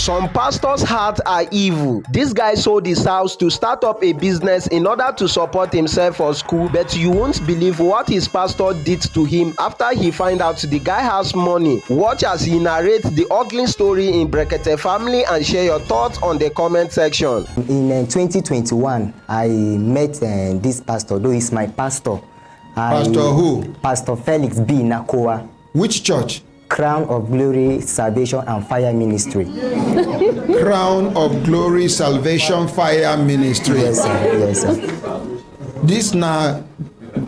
Some pastors' hearts are evil. This guy sold his house to start up a business in order to support himself for school, but you won't believe what his pastor did to him after he find out the guy has money. Watch as he narrates the ugly story in Brekete family and share your thoughts on the comment section. In 2021, I met this pastor, though he's my pastor. Pastor who? Pastor Felix B. Nakoa. Which church? Crown of Glory Salvation and Fire Ministry. Crown of Glory Salvation Fire Ministry. Yes, sir. Yes, sir. This now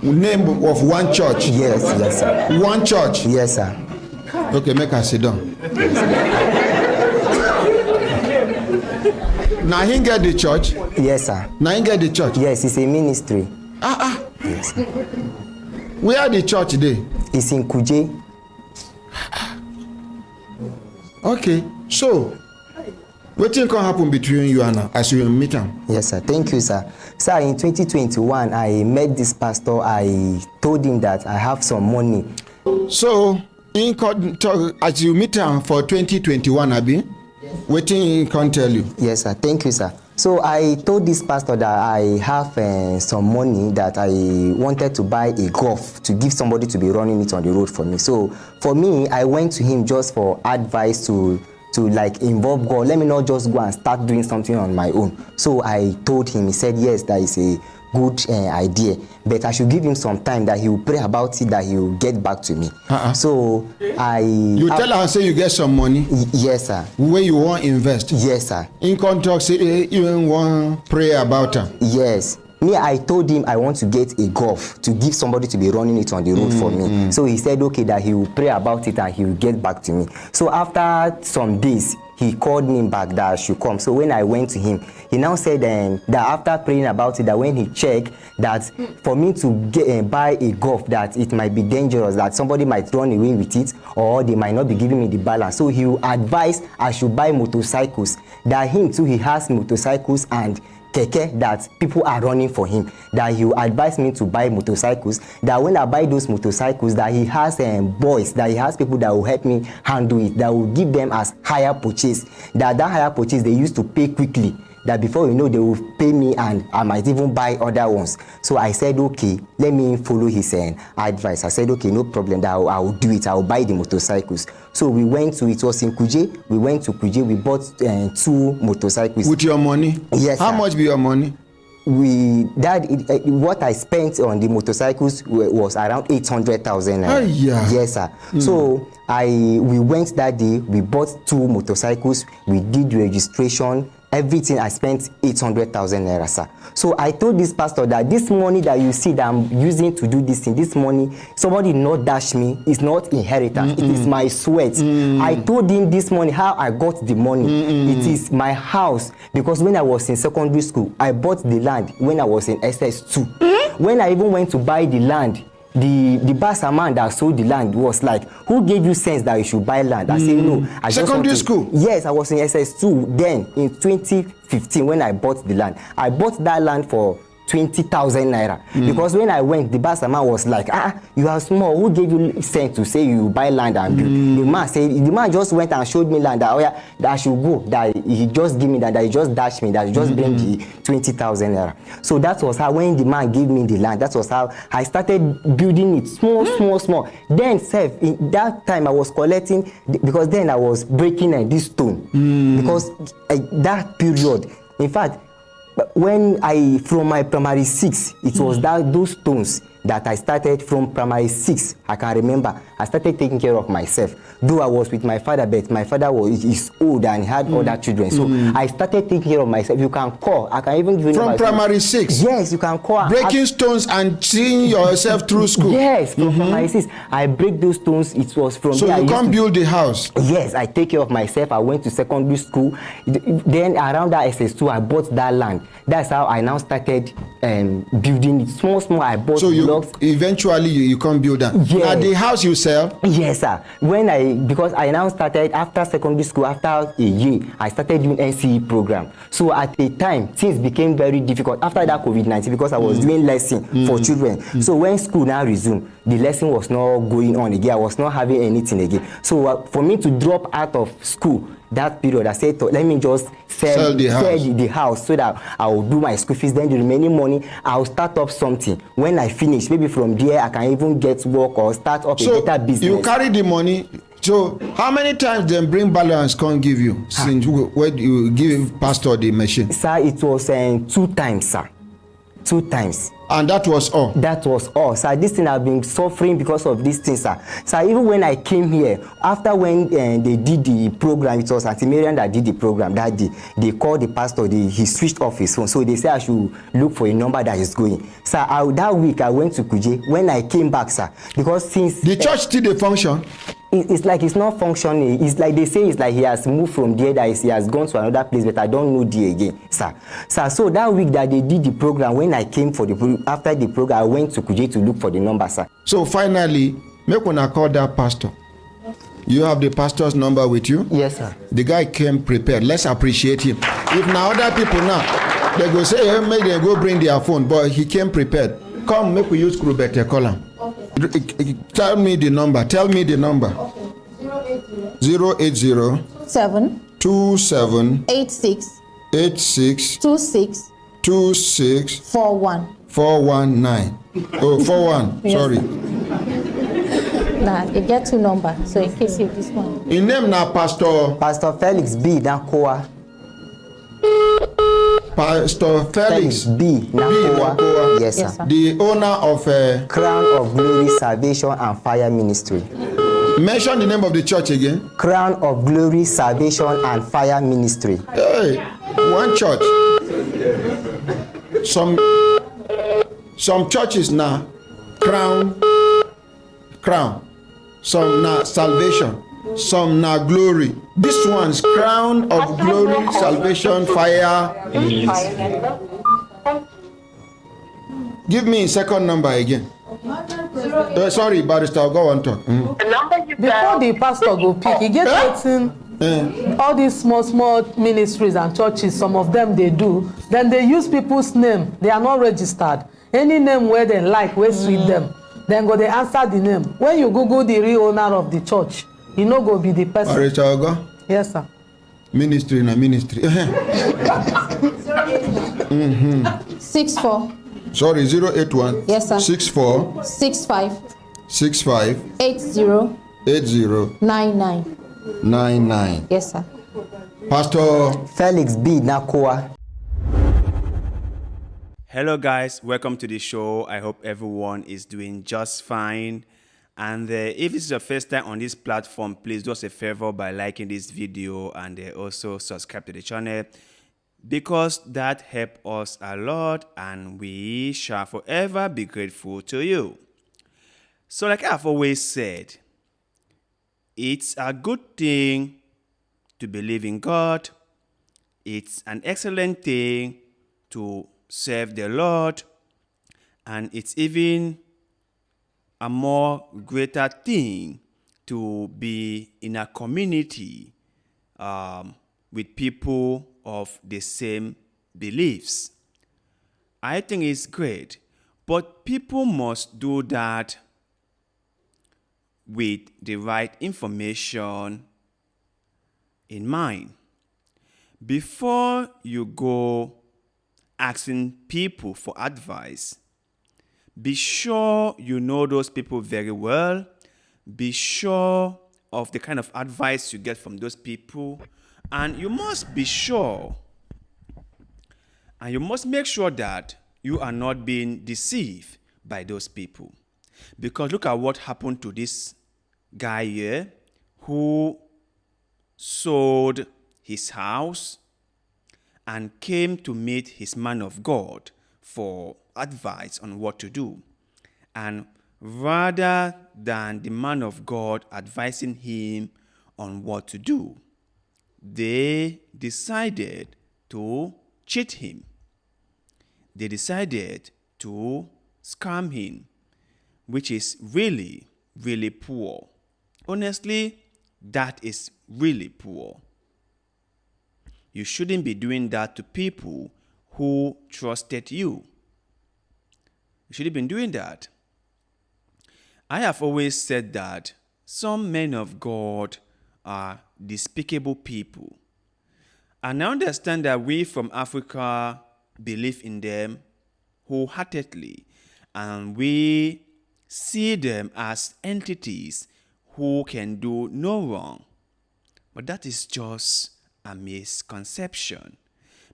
name of one church. Yes, yes, sir. One church. Yes, sir. Okay, make us sit down. Yes, now he get the church. yes, sir. Now he get the church. Yes, it's a ministry. Yes. Where the church dey? It's in Kuje. Okay, so wetin can happen between you and her as you meet am? Yes, sir. Thank you, sir. Sir, in 2021, I met this pastor. I told him that I have some money. So in talk as you meet am for 2021, abi? Wetin he can tell you? Yes, sir. Thank you, sir. So I told this pastor that I have some money that I wanted to buy a golf to give somebody to be running it on the road for me. So for me, I went to him just for advice to like involve God. Let me not just go and start doing something on my own. So I told him, he said, yes, that is a good idea, but I should give him some time that he will pray about it, that he will get back to me. So you tell her, say you get some money. Yes, sir. Where you want invest. Yes, sir. In contact, say you want pray about her. Yes. Me, I told him I want to get a golf to give somebody to be running it on the road for me. So he said, okay, that he will pray about it and he will get back to me. So after some days, he called me back that I should come. So when I went to him, he now said that after praying about it, that when he checked, that for me to get buy a golf, that it might be dangerous, that somebody might run away with it, or they might not be giving me the balance. So he will advise I should buy motorcycles. That him too, he has motorcycles and keke that people are running for him, that he will advise me to buy motorcycles, that when I buy those motorcycles, that he has boys, that he has people that will help me handle it, that will give them as higher purchase, that higher purchase they used to pay quickly, that before you know they will pay me and I might even buy other ones. So I said, okay, let me follow his advice. I said, okay, no problem, that I will do it, I will buy the motorcycles. So we went to, it was in Kuje, we went to Kuje, we bought 2 motorcycles. With your money? Yes, How sir. much be your money? What I spent on the motorcycles was around 800,000. Yes, sir. So we went that day, we bought 2 motorcycles, we did registration, everything. I spent 800,000 naira, sir. So I told this pastor that this money that you see that I'm using to do this thing, this money, somebody did not dash me, it's not inheritance, it is my sweat. I told him this money, how I got the money, it is my house, because when I was in secondary school, I bought the land when I was in SS2. When I even went to buy the land, the boss man that sold the land was like, who gave you sense that you should buy land? I said, no. Secondary school? Yes, I was in SS2 then in 2015 when I bought the land. I bought that land for 20,000 naira. Because when I went, the boss man was like, you are small. Who gave you sense to say you buy land and build? The man just went and showed me land that, that I should go. That he just give me that he just dashed me, that he just bring the 20,000 naira. So that was how, when the man gave me the land, that was how I started building it small. Then, in that time, I was collecting, because then I was breaking this stone. Because that period, in fact, when from my primary 6, it was those stones that I started from primary 6. I can remember I started taking care of myself. Though I was with my father, but my father is old and had other children. So I started taking care of myself. You can call. I can even give you from primary 6. Yes, you can call. Breaking stones and seeing yourself through school. Yes, from primary 6. I break those stones. It was from. So you can't build the house. Yes, I take care of myself. I went to secondary school. Then around that SS2, I bought that land. That's how I now started building it small. I bought. So you blocks. Eventually you come build that. Yes. Now the house you sell. Yes, sir. Because I now started after secondary school, after a year, I started doing NCE program. So at a time, things became very difficult after that COVID-19 because I was doing lesson for children. So when school now resumed, the lesson was not going on again. I was not having anything again. So for me to drop out of school that period, I said, let me just sell the house so that I will do my school fees. Then the remaining money, I'll start up something. When I finish, maybe from there, I can even get work or start up a better business. You carry the money. So how many times them bring balance can't give you since when you give pastor the machine? Sir, it was 2 times, sir. 2 times. And that was all? That was all. Sir, this thing I've been suffering because of this thing, sir. Sir, even when I came here, after when they did the program, it was Auntie Marian that did the program that day. They called the pastor, he switched off his phone. So they said I should look for a number that is going. Sir, that week I went to Kuje. When I came back, sir, because since... The church still dey function? It's like it's not functioning. It's like they say it's like he has moved from there, that he has gone to another place, but I don't know there again, sir. So that week that they did the program, when I came after the program, I went to Kuje to look for the number, sir. So finally, make una call that pastor. You have the pastor's number with you? Yes, sir. The guy came prepared. Let's appreciate him. If now other people now, they go say, hey, make them go bring their phone, but he came prepared. Come, make we use Krubete, call him. Tell me the number. Okay. 080 27 86 26 419. Oh, 41. Yes. Sorry. Nah, you get 2 numbers, so in case you this one. In name now, Pastor Felix B. Nakoa. Pastor Felix B. Nakoa. Yes, sir. The owner of Crown of Glory Salvation and Fire Ministry. Mention the name of the church again. Crown of Glory Salvation and Fire Ministry. Hey, one church. Some churches now crown. Some now salvation. Some now glory. This one's Crown of Glory Salvation Fire. Give me a second number again. Sorry, Barrister, I'll go on talk. Before the pastor go pick, he get wetin all these small ministries and churches, some of them they do, then they use people's name. They are not registered. Any name where they like, where sweet them, then go they answer the name. When you Google the real owner of the church, you know go be the person. Barrister, I'll go. Yes, sir. Ministry na ministry. 64. Sorry, 081. Yes, sir. 64 65 65 80 80 99. 99. Yes, sir. Pastor Felix B. Nakoa. Hello guys, welcome to the show. I hope everyone is doing just fine. And if this is your first time on this platform, please do us a favor by liking this video and also subscribe to the channel, because that helps us a lot and we shall forever be grateful to you. So like I've always said, it's a good thing to believe in God. It's an excellent thing to serve the Lord. And it's even a more greater thing to be in a community with people of the same beliefs. I think it's great, but people must do that with the right information in mind. Before you go asking people for advice, be sure you know those people very well. Be sure of the kind of advice you get from those people. And you must be sure, and you must make sure that you are not being deceived by those people. Because look at what happened to this guy here who sold his house and came to meet his man of God for advice on what to do. And rather than the man of God advising him on what to do, they decided to cheat him. They decided to scam him which is really, really poor. Honestly, that is really poor. You shouldn't be doing that to people who trusted you. You shouldn't be doing that. I have always said that some men of God are despicable people. And I understand that we from Africa believe in them wholeheartedly, and we see them as entities who can do no wrong. But that is just a misconception,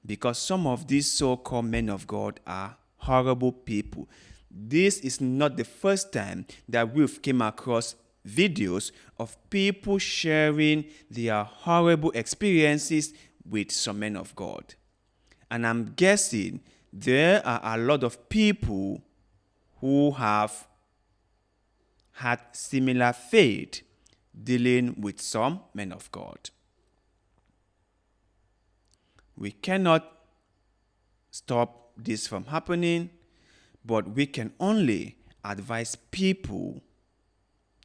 because some of these so-called men of God are horrible people. This is not the first time that we've came across videos of people sharing their horrible experiences with some men of God. And I'm guessing there are a lot of people who have had similar fate dealing with some men of God. We cannot stop this from happening, but we can only advise people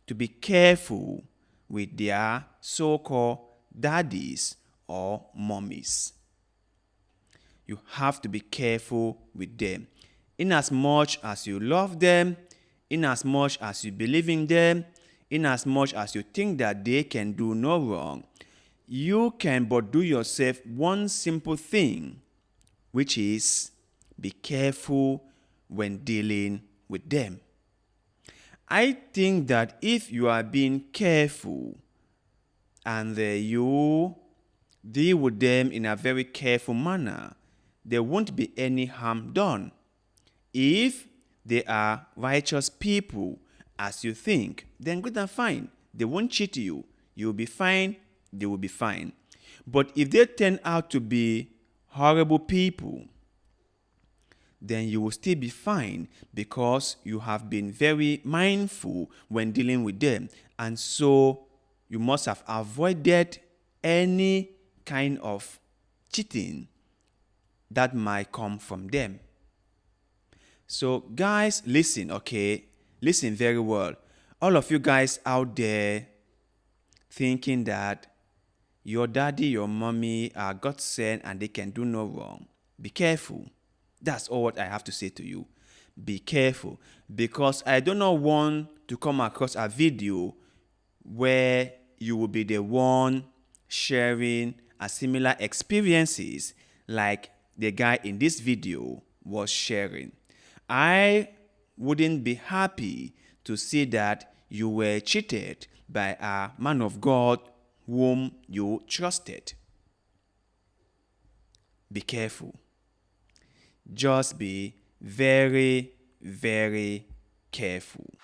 to be careful with their so-called daddies or mommies. You have to be careful with them. In as much as you love them, in as much as you believe in them, in as much as you think that they can do no wrong, you can but do yourself one simple thing, which is be careful when dealing with them. I think that if you are being careful and you deal with them in a very careful manner, there won't be any harm done. If they are righteous people as you think, then good and fine. They won't cheat you. You'll be fine. They will be fine. But if they turn out to be horrible people, then you will still be fine, because you have been very mindful when dealing with them. And so you must have avoided any kind of cheating that might come from them. So guys, listen, okay? Listen very well. All of you guys out there thinking that your daddy, your mommy are God sent and they can do no wrong, be careful. That's all what I have to say to you. Be careful, because I do not want to come across a video where you will be the one sharing a similar experiences like the guy in this video was sharing. I wouldn't be happy to see that you were cheated by a man of God whom you trusted. Be careful. Just be very, very careful.